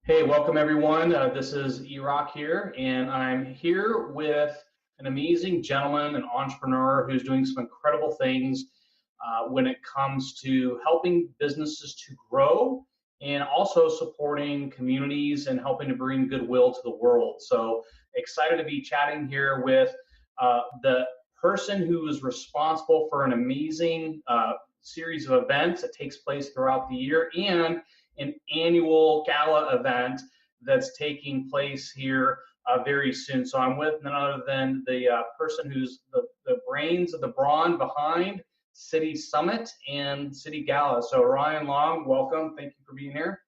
Hey, welcome everyone. This is E-Rock here, and I'm here with an amazing gentleman, an entrepreneur who's doing some incredible things when it comes to helping businesses to grow and also supporting communities and helping to bring goodwill to the world. So excited to be chatting here with the person who is responsible for an amazing series of events that takes place throughout the year and an annual gala event that's taking place here very soon. So I'm with none other than the person who's the brains of the brawn behind City Summit and City Gala. So Ryan Long, welcome. Thank you for being here.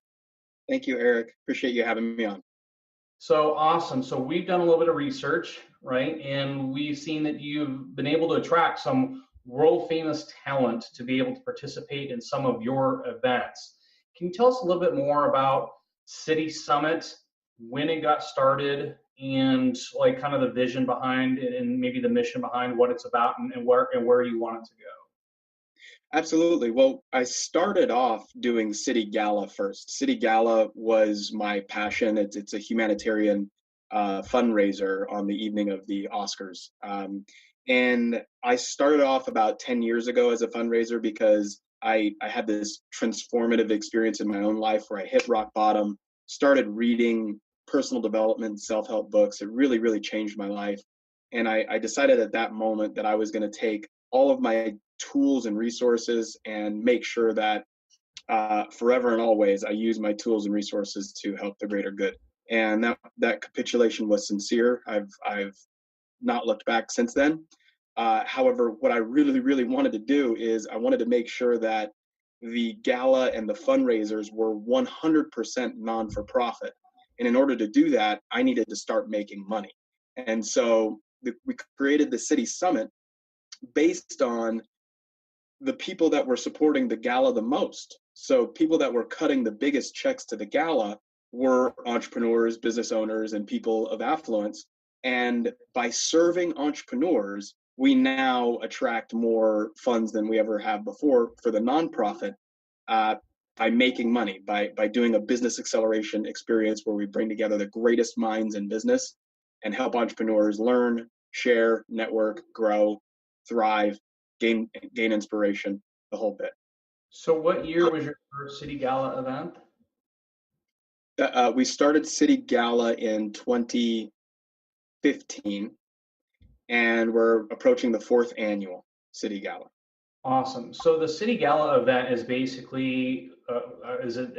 Thank you, Eric. Appreciate you having me on. So awesome. So we've done a little bit of research, right? And we've seen that you've been able to attract some world famous talent to be able to participate in some of your events. Can you tell us a little bit more about City Summit, when it got started, and like kind of the vision behind it and maybe the mission behind what it's about and where you want it to go? Absolutely. Well, I started off doing City Gala first. City Gala was my passion. It's a humanitarian fundraiser on the evening of the Oscars. And I started off about 10 years ago as a fundraiser because I had this transformative experience in my own life where I hit rock bottom, started reading personal development, self-help books. It really, really changed my life. And I decided at that moment that I was going to take all of my tools and resources and make sure that forever and always I use my tools and resources to help the greater good. And that capitulation was sincere. I've not looked back since then. However, what I really, really wanted to do is I wanted to make sure that the gala and the fundraisers were 100% non-for-profit. And in order to do that, I needed to start making money. And so we created the City Summit based on the people that were supporting the gala the most. So people that were cutting the biggest checks to the gala were entrepreneurs, business owners, and people of affluence. And by serving entrepreneurs, we now attract more funds than we ever have before for the nonprofit by making money, by doing a business acceleration experience where we bring together the greatest minds in business and help entrepreneurs learn, share, network, grow, thrive, gain inspiration, the whole bit. So what year was your first City Gala event? We started City Gala in 2015, and we're approaching the fourth annual City Gala. Awesome. So the City Gala event is basically, it's a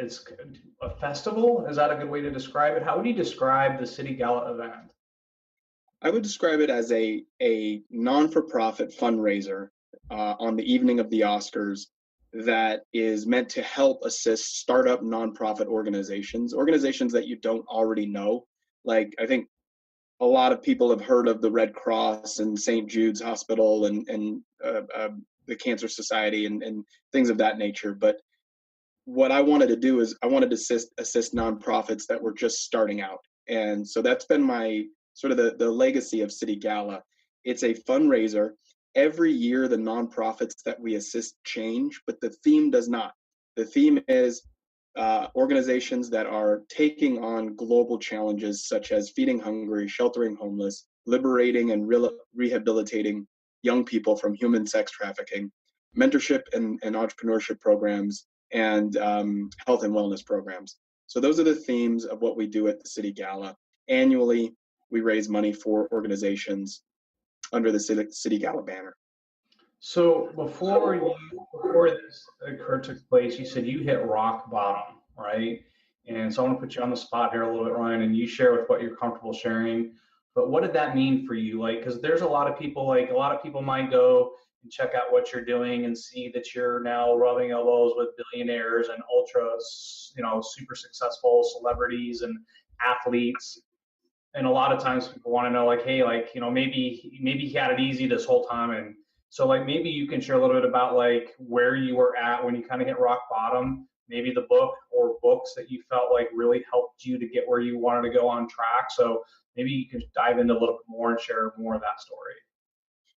festival? Is that a good way to describe it? How would you describe the City Gala event? I would describe it as a non-for-profit fundraiser on the evening of the Oscars that is meant to help assist startup nonprofit organizations that you don't already know. Like, I think a lot of people have heard of the Red Cross and St. Jude's Hospital and the Cancer Society and things of that nature. But what I wanted to do is I wanted to assist nonprofits that were just starting out. And so that's been my sort of the legacy of City Gala. It's a fundraiser. Every year, the nonprofits that we assist change, but the theme does not. The theme is organizations that are taking on global challenges such as feeding hungry, sheltering homeless, liberating and rehabilitating young people from human sex trafficking, mentorship and entrepreneurship programs, and health and wellness programs. So those are the themes of what we do at the City Gala. Annually, we raise money for organizations under the City Gala banner. So before this took place, you said you hit rock bottom, right? And so I want to put you on the spot here a little bit, Ryan, and you share with what you're comfortable sharing. But what did that mean for you? Like, because there's a lot of people, like a lot of people might go and check out what you're doing and see that you're now rubbing elbows with billionaires and ultra, super successful celebrities and athletes. And a lot of times people want to know, like, hey, like, maybe he had it easy this whole time. And so like maybe you can share a little bit about like where you were at when you kind of hit rock bottom, maybe the book or books that you felt like really helped you to get where you wanted to go on track. So maybe you can dive into a little bit more and share more of that story.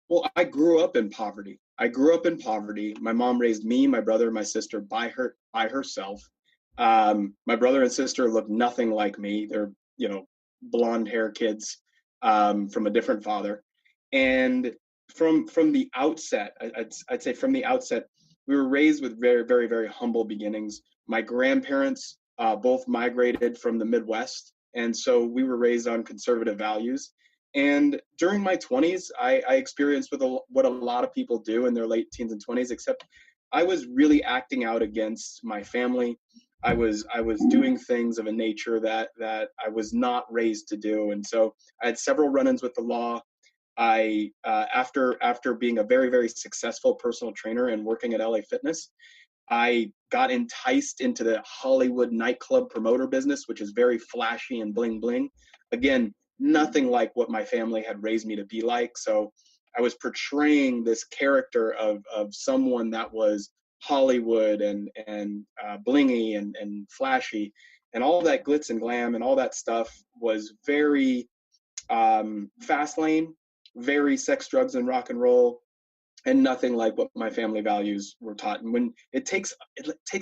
Well, I grew up in poverty. My mom raised me, my brother, my sister by herself. My brother and sister look nothing like me. They're, blonde hair kids from a different father. And from the outset, I'd say from the outset, we were raised with very, very, very humble beginnings. My grandparents both migrated from the Midwest, and so we were raised on conservative values. And during my 20s, I experienced what a lot of people do in their late teens and 20s, except I was really acting out against my family. I was doing things of a nature that I was not raised to do, and so I had several run-ins with the law. I after being a very, very successful personal trainer and working at LA Fitness, I got enticed into the Hollywood nightclub promoter business, which is very flashy and bling bling. Again, nothing like what my family had raised me to be like. So I was portraying this character of someone that was Hollywood and blingy and flashy, and all that glitz and glam and all that stuff was very fast lane, very sex, drugs, and rock and roll, and nothing like what my family values were taught. And when it takes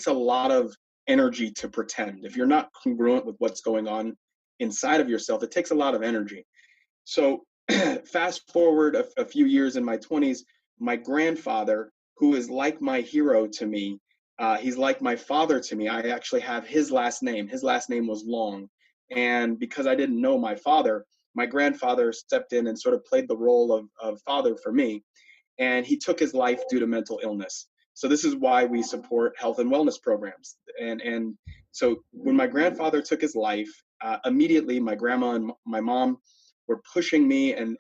a lot of energy to pretend. If you're not congruent with what's going on inside of yourself, it takes a lot of energy. So fast forward a few years in my 20s, my grandfather, who is like my hero to me, he's like my father to me. I actually have his last name. His last name was Long. And because I didn't know my father, my grandfather stepped in and sort of played the role of father for me, and he took his life due to mental illness. So this is why we support health and wellness programs. And so when my grandfather took his life, immediately my grandma and my mom were pushing me and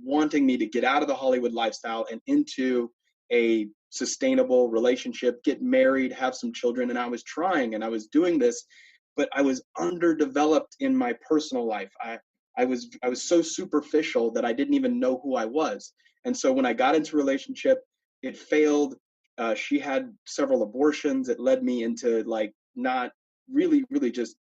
wanting me to get out of the Hollywood lifestyle and into a sustainable relationship, get married, have some children. And I was trying and I was doing this, but I was underdeveloped in my personal life. I was so superficial that I didn't even know who I was. And so when I got into a relationship, it failed. She had several abortions. It led me into like not really, really just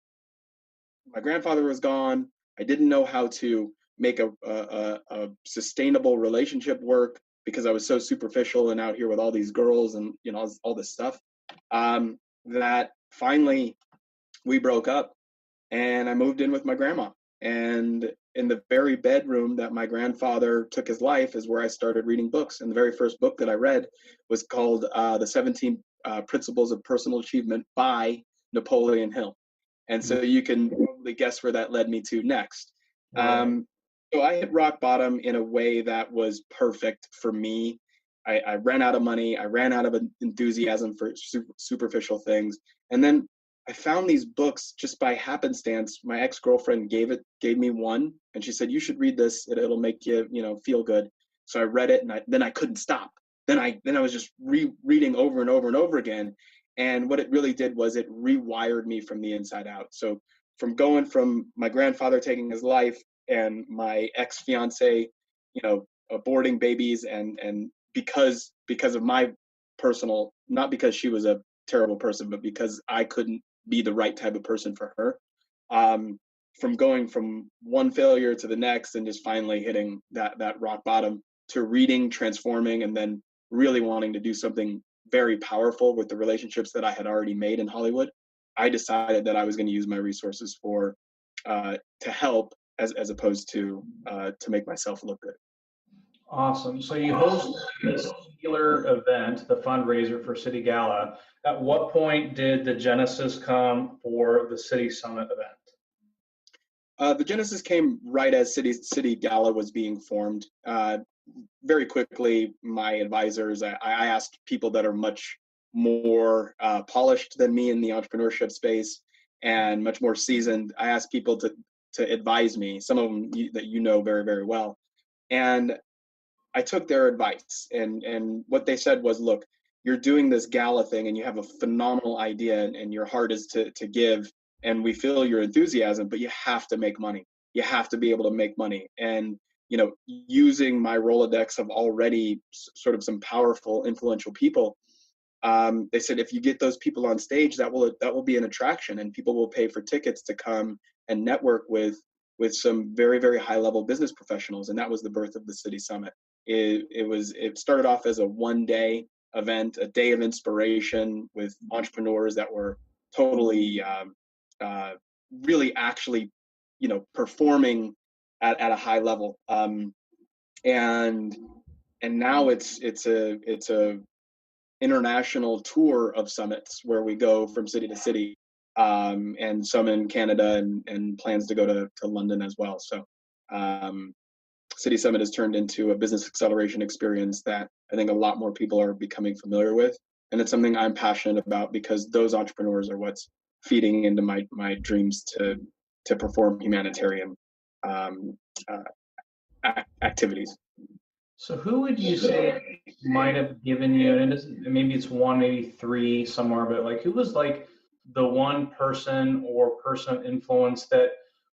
my grandfather was gone. I didn't know how to make a sustainable relationship work because I was so superficial and out here with all these girls and all this stuff. That finally we broke up, and I moved in with my grandma. And in the very bedroom that my grandfather took his life is where I started reading books. And the very first book that I read was called The 17 Principles of Personal Achievement by Napoleon Hill. And so you can probably guess where that led me to next. Right. So I hit rock bottom in a way that was perfect for me. I ran out of money. I ran out of enthusiasm for superficial things. And then I found these books just by happenstance. My ex-girlfriend gave me one, and she said, "You should read this. It'll make you, feel good." So I read it, and then I couldn't stop. Then I was just reading over and over and over again. And what it really did was it rewired me from the inside out. So from going from my grandfather taking his life and my ex-fiance, aborting babies, and because of my personal, not because she was a terrible person, but because I couldn't be the right type of person for her. From going from one failure to the next and just finally hitting that rock bottom, to reading, transforming, and then really wanting to do something very powerful with the relationships that I had already made in Hollywood, I decided that I was going to use my resources to help as opposed to make myself look good. Awesome. So you hosted this singular event, the fundraiser for City Gala. At what point did the genesis come for the City Summit event? The genesis came right as City Gala was being formed. Very quickly, my advisors, I asked people that are much more polished than me in the entrepreneurship space and much more seasoned. I asked people to advise me, some of them that very, very well. And I took their advice, and what they said was, look, you're doing this gala thing and you have a phenomenal idea, and your heart is to give, and we feel your enthusiasm, but you have to make money. You have to be able to make money. And using my Rolodex of already sort of some powerful, influential people, they said if you get those people on stage, that will be an attraction, and people will pay for tickets to come and network with some very, very high level business professionals. And that was the birth of the City Summit. It started off as a 1-day event, a day of inspiration with entrepreneurs that were totally really actually performing at a high level. And now it's a international tour of summits where we go from city to city, and some in Canada, and plans to go to London as well. So City Summit has turned into a business acceleration experience that I think a lot more people are becoming familiar with. And it's something I'm passionate about because those entrepreneurs are what's feeding into my dreams to perform humanitarian um, activities. So who would you say might have given you, and it doesn't, maybe it's one, maybe three somewhere, but like who was like the one person or person of influence that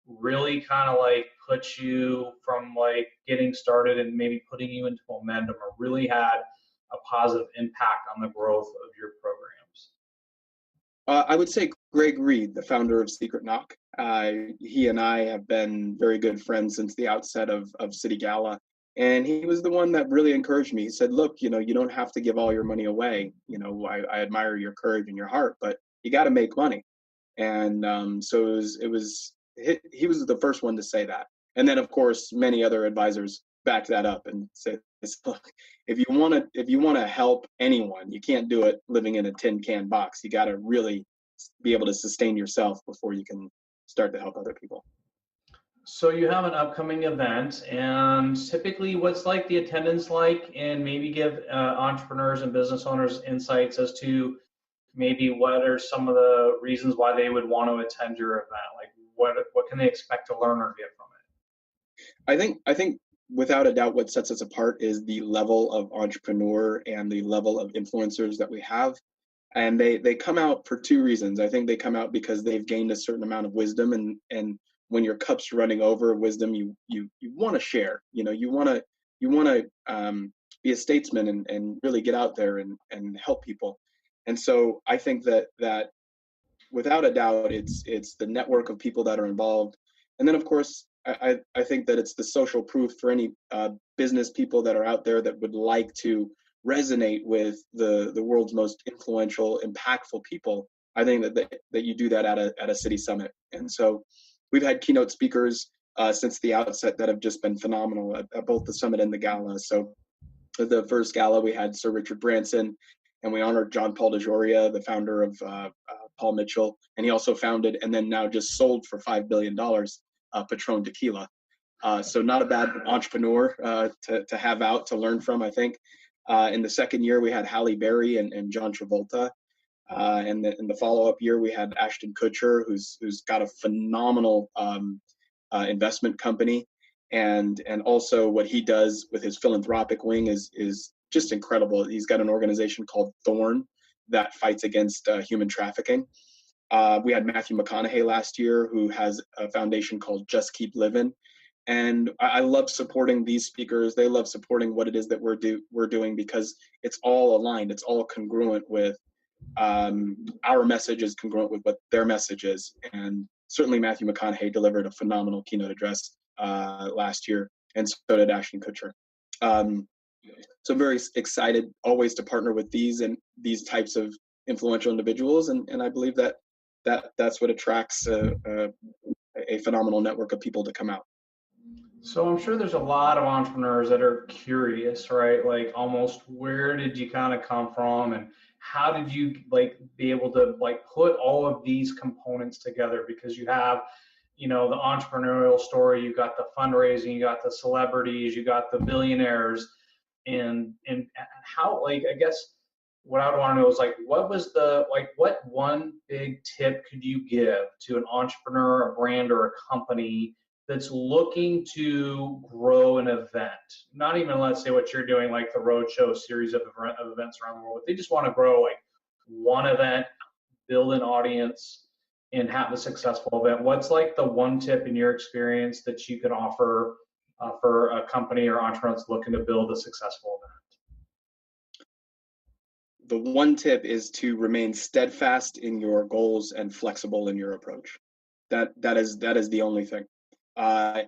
really kind of like put you from like getting started and maybe putting you into momentum or really had a positive impact on the growth of your programs? I would say Greg Reed, the founder of Secret Knock. He and I have been very good friends since the outset of City Gala. And he was the one that really encouraged me. He said, look, you don't have to give all your money away. I admire your courage and your heart, but you got to make money. And so he was the first one to say that. And then, of course, many other advisors backed that up and said, look, if you want to help anyone, you can't do it living in a tin can box. You got to really be able to sustain yourself before you can start to help other people. So you have an upcoming event, and typically what's like the attendance like, and maybe give entrepreneurs and business owners insights as to maybe what are some of the reasons why they would want to attend your event? Like what can they expect to learn or get from it? I think without a doubt what sets us apart is the level of entrepreneur and the level of influencers that we have. And they come out for two reasons. I think they come out because they've gained a certain amount of wisdom, and when your cup's running over wisdom, you want to share. You want to be a statesman and really get out there and help people. And so I think that without a doubt, it's the network of people that are involved, and then of course I think that it's the social proof for any business people that are out there that would like to resonate with the world's most influential, impactful people. I think that you do that at a city summit, and so we've had keynote speakers since the outset that have just been phenomenal at both the summit and the gala. So the first gala we had Sir Richard Branson, and we honored John Paul DeJoria, the founder of Paul Mitchell, and he also founded and then now just sold for $5 billion Patron Tequila. So not a bad entrepreneur to have out to learn from, I think. In the second year, we had Halle Berry and John Travolta. And in the follow-up year, we had Ashton Kutcher, who's got a phenomenal investment company. And also what he does with his philanthropic wing is just incredible. He's got an organization called Thorn that fights against human trafficking. We had Matthew McConaughey last year, who has a foundation called Just Keep Living. And I love supporting these speakers. They love supporting what it is that we're doing because it's all aligned. It's all congruent with our message is congruent with what their message is. And certainly Matthew McConaughey delivered a phenomenal keynote address last year, and so did Ashton Kutcher. So I'm very excited always to partner with these types of influential individuals, and I believe that's what attracts a phenomenal network of people to come out. So I'm sure there's a lot of entrepreneurs that are curious, right? Like almost where did you kind of come from and how did you like be able to like put all of these components together? Because you have, the entrepreneurial story, you got the fundraising, you got the celebrities, you got the billionaires, and how, like, I guess what I would want to know is like what one big tip could you give to an entrepreneur, a brand, or a company that's looking to grow an event? Not even, let's say, what you're doing, like the roadshow series of events around the world. They just want to grow like one event, build an audience, and have a successful event. What's like the one tip in your experience that you can offer for a company or entrepreneur that's looking to build a successful event? The one tip is to remain steadfast in your goals and flexible in your approach. That is the only thing.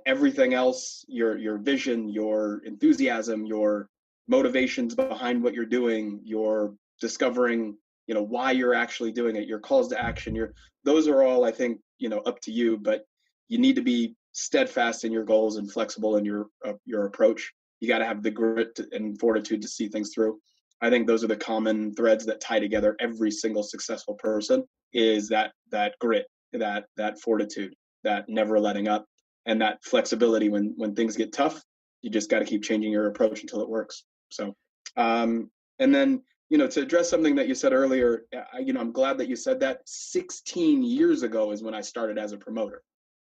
Everything else, your vision, your enthusiasm, your motivations behind what you're doing, your discovering why you're actually doing it, your calls to action, those are all, I think, up to you, but you need to be steadfast in your goals and flexible in your approach. You got to have the grit and fortitude to see things through. I think those are the common threads that tie together every single successful person, is that grit, that fortitude, that never letting up, and that flexibility when things get tough. You just got to keep changing your approach until it works. So, and then, to address something that you said earlier, I'm glad that you said that. 16 years ago is when I started as a promoter.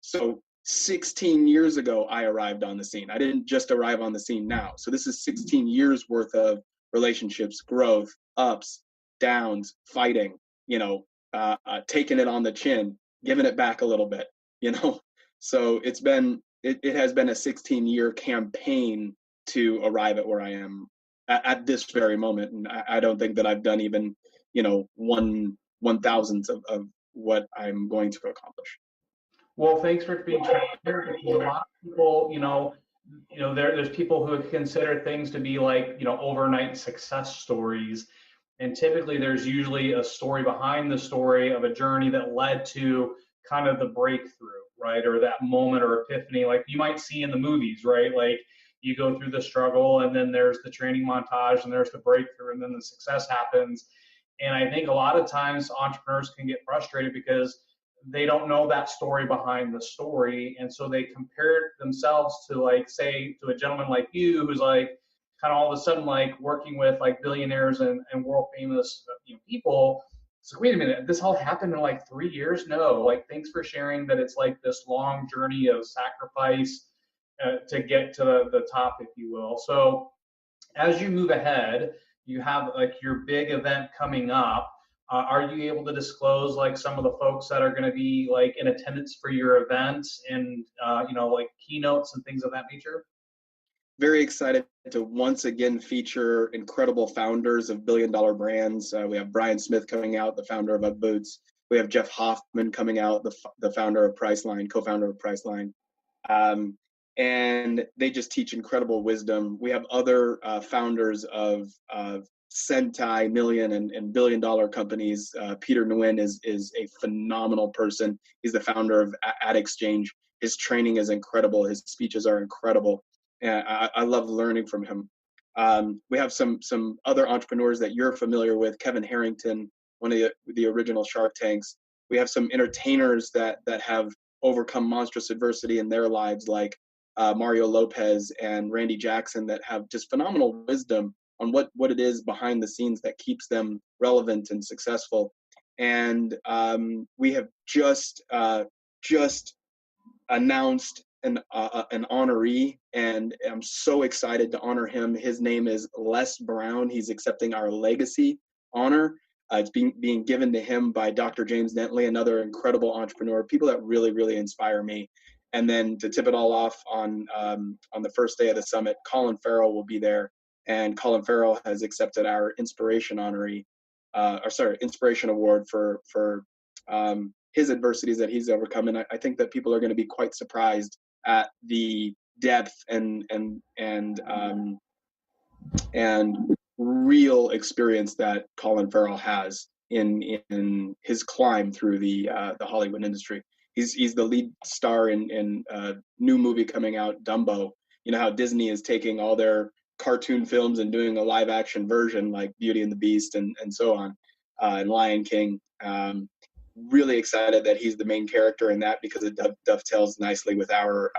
So 16 years ago, I arrived on the scene. I didn't just arrive on the scene now. So this is 16 years worth of relationships, growth, ups, downs, fighting, taking it on the chin, giving it back a little bit, So it has been a 16-year campaign to arrive at where I am at this very moment. And I don't think that I've done even, 1/1000th of what I'm going to accomplish. Well, thanks for being transparent, because a lot of people, there's people who consider things to be like, overnight success stories. And typically there's usually a story behind the story of a journey that led to kind of the breakthrough, right? Or that moment or epiphany, like you might see in the movies, right? Like you go through the struggle and then there's the training montage and there's the breakthrough and then the success happens. And I think a lot of times entrepreneurs can get frustrated because they don't know that story behind the story. And so they compare themselves to, like, say, to a gentleman like you, who's like kind of all of a sudden like working with like billionaires and world famous people. So wait a minute, this all happened in like 3 years? No, like, thanks for sharing that it's like this long journey of sacrifice to get to the top, if you will. So as you move ahead, you have like your big event coming up. Are you able to disclose like some of the folks that are going to be like in attendance for your events and like keynotes and things of that nature? Very excited to once again feature incredible founders of billion-dollar brands. We have Brian Smith coming out, the founder of Up Boots. We have Jeff Hoffman coming out, the founder of Priceline, co-founder of Priceline. And they just teach incredible wisdom. We have other founders of centimillion and billion-dollar companies. Peter Nguyen is a phenomenal person. He's the founder of AdExchange. His training is incredible. His speeches are incredible. And I love learning from him. We have some other entrepreneurs that you're familiar with. Kevin Harrington, one of the original Shark Tanks. We have some entertainers that have overcome monstrous adversity in their lives, like Mario Lopez and Randy Jackson, that have just phenomenal wisdom on what it is behind the scenes that keeps them relevant and successful. And we have just announced an honoree, and I'm so excited to honor him. His name is Les Brown. He's accepting our legacy honor. It's being given to him by Dr. James Dentley, another incredible entrepreneur, people that really, really inspire me. And then to tip it all off on the first day of the summit, Colin Farrell will be there. And Colin Farrell has accepted our inspiration inspiration award for his adversities that he's overcome. And I think that people are going to be quite surprised at the depth and real experience that Colin Farrell has in his climb through the Hollywood industry. He's the lead star in a new movie coming out, Dumbo. You know how Disney is taking all their cartoon films and doing a live action version like Beauty and the Beast and so on, and Lion King. Really excited that he's the main character in that, because it dovetails nicely with our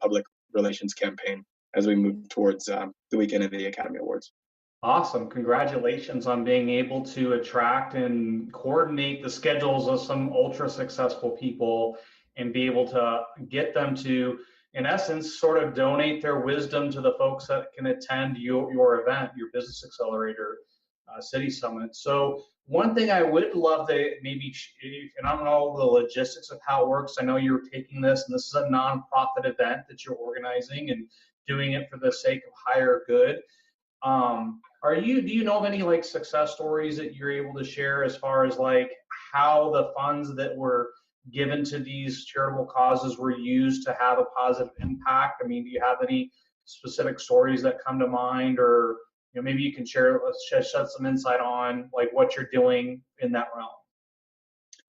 public relations campaign as we move towards the weekend of the Academy Awards. Awesome. Congratulations on being able to attract and coordinate the schedules of some ultra successful people and be able to get them to, in essence, sort of donate their wisdom to the folks that can attend your event, your Business Accelerator City Summit. So one thing I would love to maybe, and I don't know the logistics of how it works. I know you're taking this, and this is a nonprofit event that you're organizing and doing it for the sake of higher good. Do you know of any like success stories that you're able to share as far as like how the funds that were given to these charitable causes were used to have a positive impact? I mean, do you have any specific stories that come to mind, or maybe you can shed some insight on like what you're doing in that realm.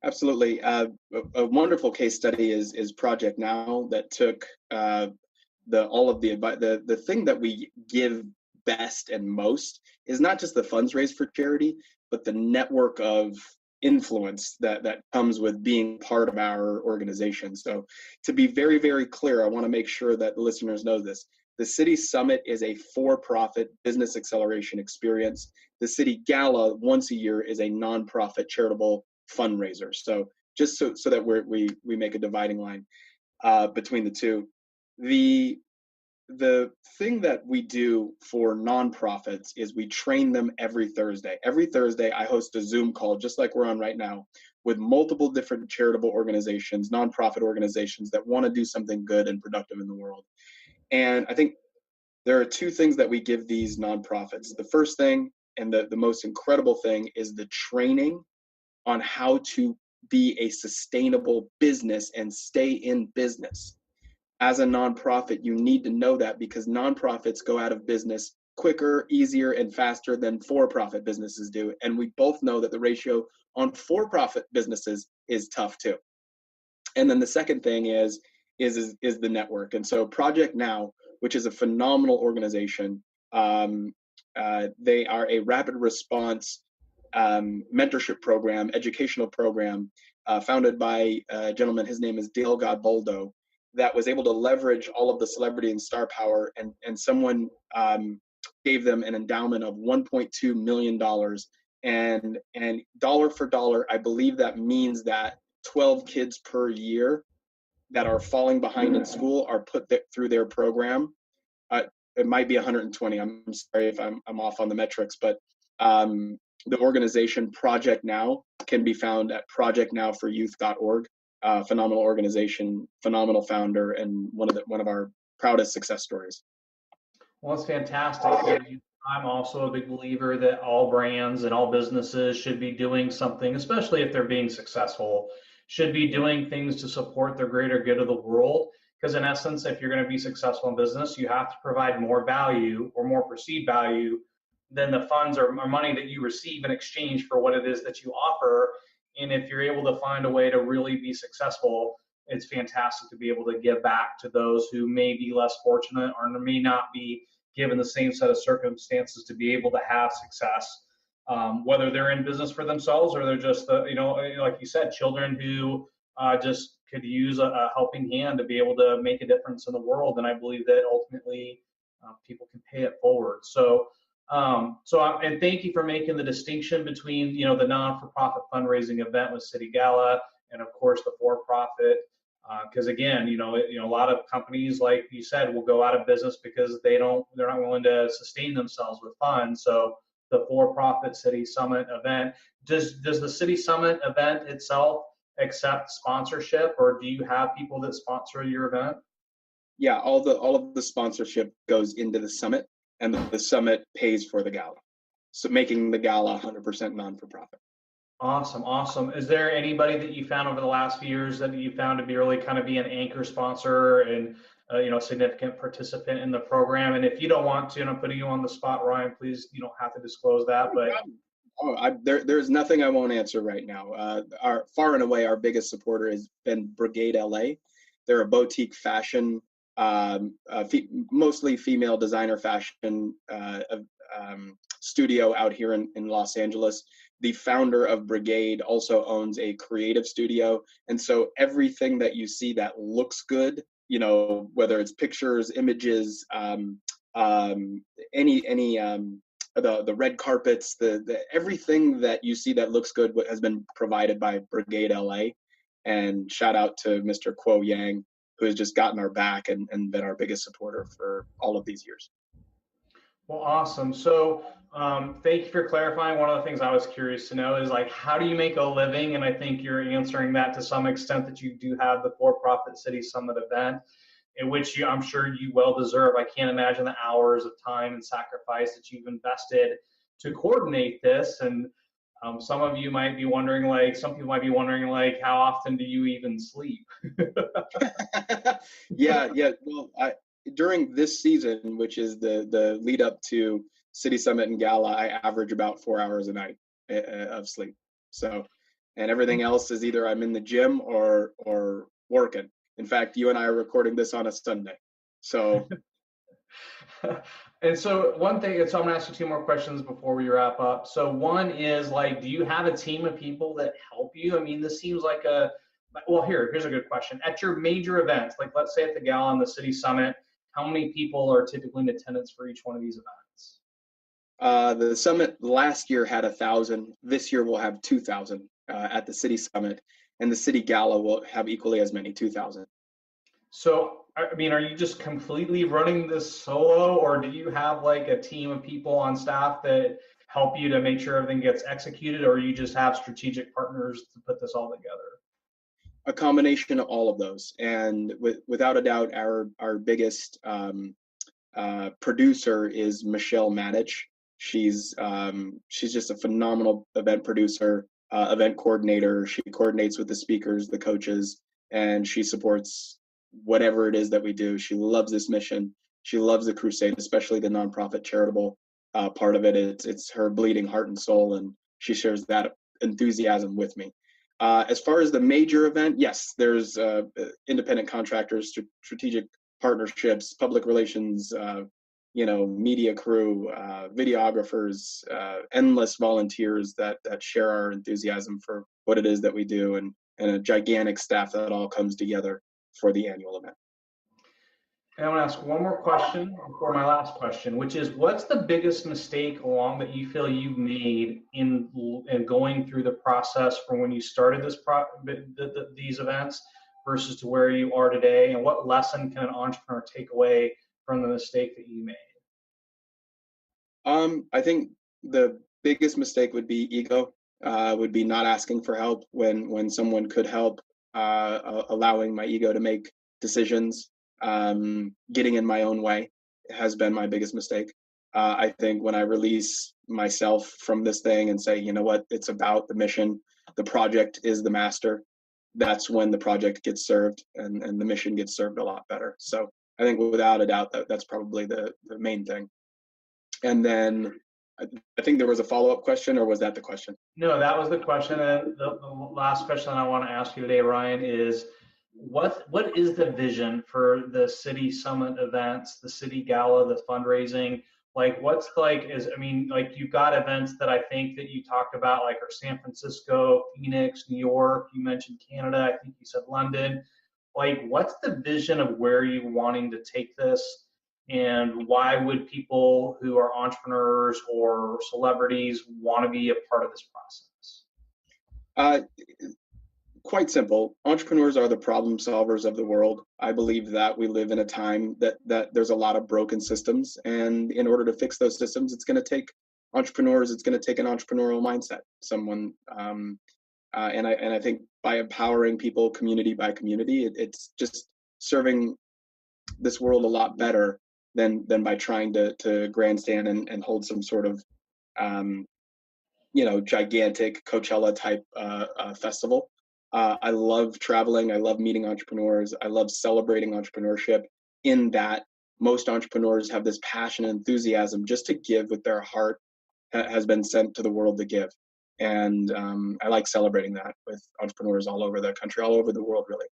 Absolutely. A wonderful case study is Project Now that took all of the advice. The thing that we give best and most is not just the funds raised for charity, but the network of influence that comes with being part of our organization. So to be very, very clear, I want to make sure that the listeners know this. The City Summit is a for-profit business acceleration experience. The City Gala once a year is a nonprofit charitable fundraiser. So just so that we make a dividing line between the two. The thing that we do for nonprofits is we train them every Thursday. Every Thursday, I host a Zoom call, just like we're on right now, with multiple different charitable organizations, nonprofit organizations that want to do something good and productive in the world. And I think there are two things that we give these nonprofits. The first thing, and the most incredible thing, is the training on how to be a sustainable business and stay in business. As a nonprofit, you need to know that, because nonprofits go out of business quicker, easier, and faster than for-profit businesses do. And we both know that the ratio on for-profit businesses is tough too. And then the second thing is the network. And so Project Now, which is a phenomenal organization, they are a rapid response mentorship program, educational program, founded by a gentleman. His name is Dale Godboldo, that was able to leverage all of the celebrity and star power, and someone gave them an endowment of $1.2 million. And dollar for dollar, I believe that means that 12 kids per year that are falling behind in school are put through their program. It might be 120. I'm sorry if I'm off on the metrics, but the organization Project Now can be found at projectnowforyouth.org. Phenomenal organization, phenomenal founder, and one of our proudest success stories. Well, it's fantastic. I'm also a big believer that all brands and all businesses should be doing something, especially if they're being successful, should be doing things to support the greater good of the world. Because in essence, if you're going to be successful in business, you have to provide more value or more perceived value than the funds or money that you receive in exchange for what it is that you offer. And if you're able to find a way to really be successful, it's fantastic to be able to give back to those who may be less fortunate or may not be given the same set of circumstances to be able to have success, whether they're in business for themselves or they're just, like you said, children who just could use a helping hand to be able to make a difference in the world. And I believe that ultimately people can pay it forward. And thank you for making the distinction between, the non-for-profit fundraising event with City Gala and of course the for-profit, because again, a lot of companies, like you said, will go out of business because they're not willing to sustain themselves with funds. So the for-profit City Summit event, does the City Summit event itself accept sponsorship, or do you have people that sponsor your event? Yeah, all of the sponsorship goes into the summit, and the summit pays for the gala, so making the gala 100% non-for-profit. Awesome. Is there anybody that you found over the last few years that you found to be really kind of be an anchor sponsor and significant participant in the program? And if you don't want to, and I'm putting you on the spot, Ryan, please, you don't have to disclose that. But there's nothing I won't answer right now. Our far and away our biggest supporter has been Brigade LA. They're a boutique fashion, mostly female designer fashion studio out here in Los Angeles. The founder of Brigade also owns a creative studio, and so everything that you see that looks good, whether it's pictures, images, the red carpets, the everything that you see that looks good has been provided by Brigade LA. And shout out to Mr. Kuo Yang, who has just gotten our back and been our biggest supporter for all of these years. Well, awesome. So thank you for clarifying. One of the things I was curious to know is how do you make a living? And I think you're answering that to some extent, that you do have the for-profit City Summit event, in which I'm sure you well deserve. I can't imagine the hours of time and sacrifice that you've invested to coordinate this. And some of you might be wondering, some people might be wondering, how often do you even sleep? Yeah. Well, during this season, which is the lead up to City Summit and Gala, I average about 4 hours a night of sleep. So, and everything else is either I'm in the gym or working. In fact, you and I are recording this on a Sunday. So And so one thing, and so I'm gonna ask you two more questions before we wrap up. So one is like, do you have a team of people that help you? I mean, this seems like well, here's a good question. At your major events, like let's say at the Gala and the City Summit, how many people are typically in attendance for each one of these events? the summit last year had 1,000. This year we'll have 2,000 at the City Summit, and the City Gala will have equally as many, 2,000. So, I mean, are you just completely running this solo, or do you have like a team of people on staff that help you to make sure everything gets executed, or you just have strategic partners to put this all together? A combination of all of those, and without a doubt, our biggest producer is Michelle Manich. She's just a phenomenal event producer, event coordinator. She coordinates with the speakers, the coaches, and she supports whatever it is that we do. She loves this mission. She loves the crusade, especially the nonprofit charitable part of it. It's her bleeding heart and soul, and she shares that enthusiasm with me. As far as the major event, yes, there's independent contractors, strategic partnerships, public relations, media crew, videographers, endless volunteers that share our enthusiasm for what it is that we do, and a gigantic staff that all comes together for the annual event. And I want to ask one more question before my last question, which is, what's the biggest mistake along that you feel you've made in going through the process from when you started these events versus to where you are today, and what lesson can an entrepreneur take away from the mistake that you made? I think the biggest mistake would be ego, would be not asking for help when someone could help, allowing my ego to make decisions, getting in my own way has been my biggest mistake. I think when I release myself from this thing and say, you know what, it's about the mission, the project is the master, that's when the project gets served, and the mission gets served a lot better. So I think without a doubt that's probably the main thing. And then I think there was a follow-up question, or was that the question? No, that was the question. And the last question I want to ask you today, Ryan, is what is the vision for the City Summit events, the City Gala, the fundraising? Like, you've got events that I think that you talked about, like are San Francisco, Phoenix, New York, you mentioned Canada, I think you said London. Like, what's the vision of where you're wanting to take this? And why would people who are entrepreneurs or celebrities want to be a part of this process? Quite simple. Entrepreneurs are the problem solvers of the world. I believe that we live in a time that there's a lot of broken systems, and in order to fix those systems, it's going to take entrepreneurs. It's going to take an entrepreneurial mindset. And I think by empowering people, community by community, it's just serving this world a lot better than by trying to grandstand and hold some sort of gigantic Coachella type festival. I love traveling. I love meeting entrepreneurs. I love celebrating entrepreneurship, in that most entrepreneurs have this passion and enthusiasm just to give with their heart has been sent to the world to give. And I like celebrating that with entrepreneurs all over the country, all over the world, really.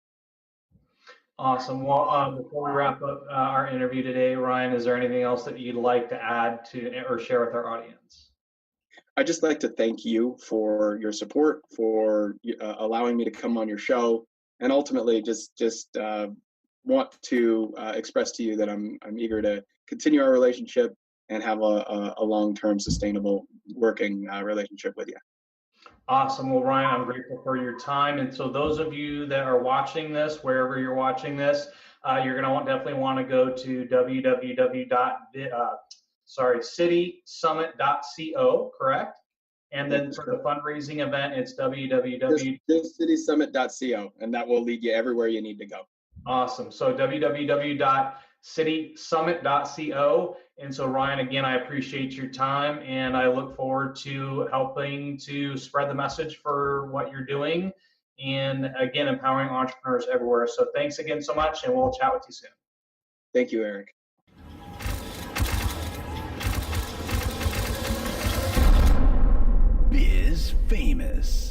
Awesome. Well, before we wrap up our interview today, Ryan, is there anything else that you'd like to add to or share with our audience? I'd just like to thank you for your support, for allowing me to come on your show, and ultimately just want to express to you that I'm eager to continue our relationship and have a long-term sustainable working relationship with you. Awesome. Well, Ryan, I'm grateful for your time. And so those of you that are watching this, wherever you're watching this, you're going to definitely want to go to citysummit.co, correct? And then for the fundraising event, it's citysummit.co, and that will lead you everywhere you need to go. Awesome. So www.citysummit.co. And so, Ryan, again, I appreciate your time, and I look forward to helping to spread the message for what you're doing, and again, empowering entrepreneurs everywhere. So thanks again so much, and we'll chat with you soon. Thank you, Eric. is famous.